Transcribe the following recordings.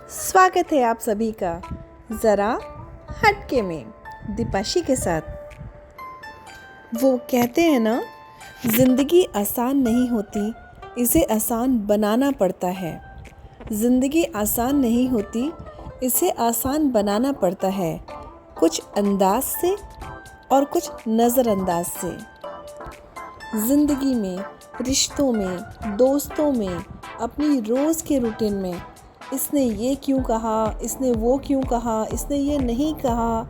स्वागत है आप सभी का ज़रा हटके में दीपाशी के साथ। वो कहते हैं ना, ज़िंदगी आसान नहीं होती, इसे आसान बनाना पड़ता है। ज़िंदगी आसान नहीं होती, इसे आसान बनाना पड़ता है, कुछ अंदाज से और कुछ नज़रअंदाज से। ज़िंदगी में, रिश्तों में, दोस्तों में, अपनी रोज़ के रूटीन में इसने ये क्यों कहा, इसने वो क्यों कहा, इसने ये नहीं कहा,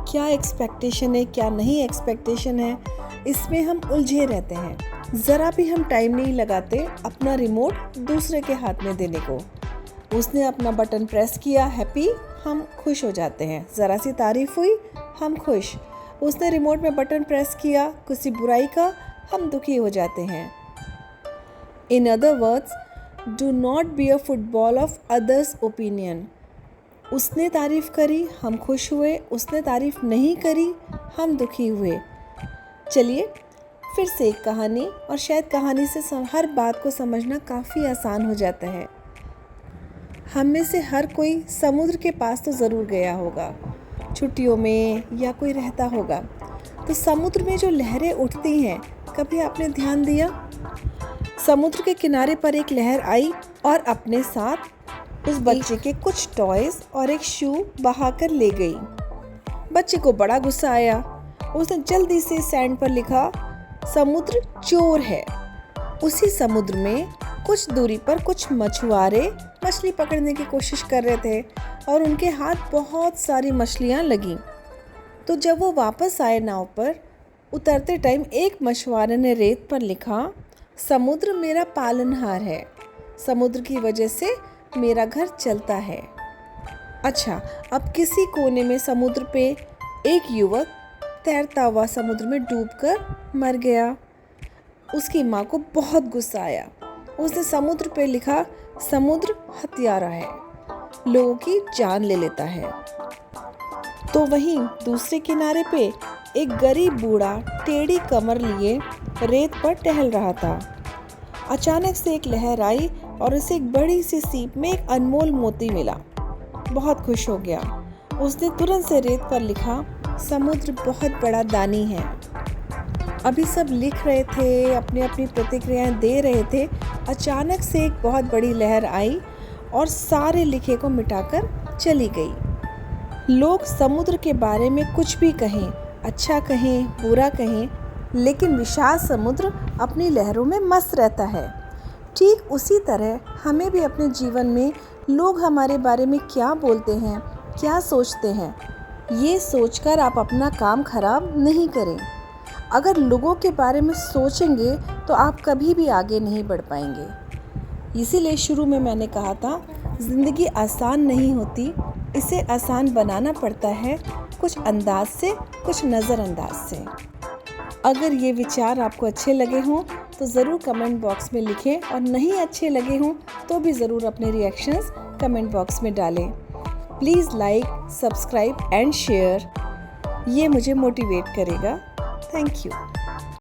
क्या एक्सपेक्टेशन है, क्या नहीं एक्सपेक्टेशन है, इसमें हम उलझे रहते हैं। ज़रा भी हम टाइम नहीं लगाते अपना रिमोट दूसरे के हाथ में देने को। उसने अपना बटन प्रेस किया, हैप्पी, हम खुश हो जाते हैं। ज़रा सी तारीफ़ हुई, हम खुश। उसने रिमोट में बटन प्रेस किया किसी बुराई का, हम दुखी हो जाते हैं। In other words, do not be a football of others opinion. उसने तारीफ़ करी, हम खुश हुए, उसने तारीफ़ नहीं करी, हम दुखी हुए। चलिए फिर से एक कहानी, और शायद कहानी से हर बात को समझना काफ़ी आसान हो जाता है। हम में से हर कोई समुद्र के पास तो ज़रूर गया होगा, छुट्टियों में या कोई रहता होगा। तो समुद्र में जो लहरें उठती हैं, कभी आपने ध्यान दिया? समुद्र के किनारे पर एक लहर आई और अपने साथ उस बच्चे के कुछ टॉयज़ और एक शू बहाकर ले गई। बच्चे को बड़ा गुस्सा आया। उसने जल्दी से सैंड पर लिखा, समुद्र चोर है। उसी समुद्र में कुछ दूरी पर कुछ मछुआरे मछली पकड़ने की कोशिश कर रहे थे और उनके हाथ बहुत सारी मछलियाँ लगीं। तो जब वो वापस आए नाव पर, उतरते टाइम एक मछुआरे ने रेत पर लिखा, समुद्र मेरा पालनहार है, समुद्र की वजह से मेरा घर चलता है। अच्छा, अब किसी कोने में समुद्र पे एक युवक तैरता हुआ समुद्र में डूबकर मर गया। उसकी माँ को बहुत गुस्सा आया। उसने समुद्र पे लिखा, समुद्र हत्यारा है, लोगों की जान ले लेता है। तो वहीं दूसरे किनारे पे एक गरीब बूढ़ा टेढ़ी कमर लिए रेत पर टहल रहा था। अचानक से एक लहर आई और उसे एक बड़ी सी सीप में एक अनमोल मोती मिला। बहुत खुश हो गया। उसने तुरंत से रेत पर लिखा, समुद्र बहुत बड़ा दानी है। अभी सब लिख रहे थे, अपनी अपनी प्रतिक्रियाएं दे रहे थे। अचानक से एक बहुत बड़ी लहर आई और सारे लिखे को मिटाकर चली गई। लोग समुद्र के बारे में कुछ भी कहें, अच्छा कहें, बुरा कहें, लेकिन विशाल समुद्र अपनी लहरों में मस्त रहता है। ठीक उसी तरह हमें भी अपने जीवन में लोग हमारे बारे में क्या बोलते हैं, क्या सोचते हैं, ये सोचकर आप अपना काम खराब नहीं करें। अगर लोगों के बारे में सोचेंगे तो आप कभी भी आगे नहीं बढ़ पाएंगे। इसीलिए शुरू में मैंने कहा था, ज़िंदगी आसान नहीं होती, इसे आसान बनाना पड़ता है, कुछ अंदाज से, कुछ नज़रअंदाज से। अगर ये विचार आपको अच्छे लगे हों तो ज़रूर कमेंट बॉक्स में लिखें, और नहीं अच्छे लगे हों तो भी ज़रूर अपने रिएक्शंस कमेंट बॉक्स में डालें। Please like, subscribe and share, ये मुझे मोटिवेट करेगा। Thank you.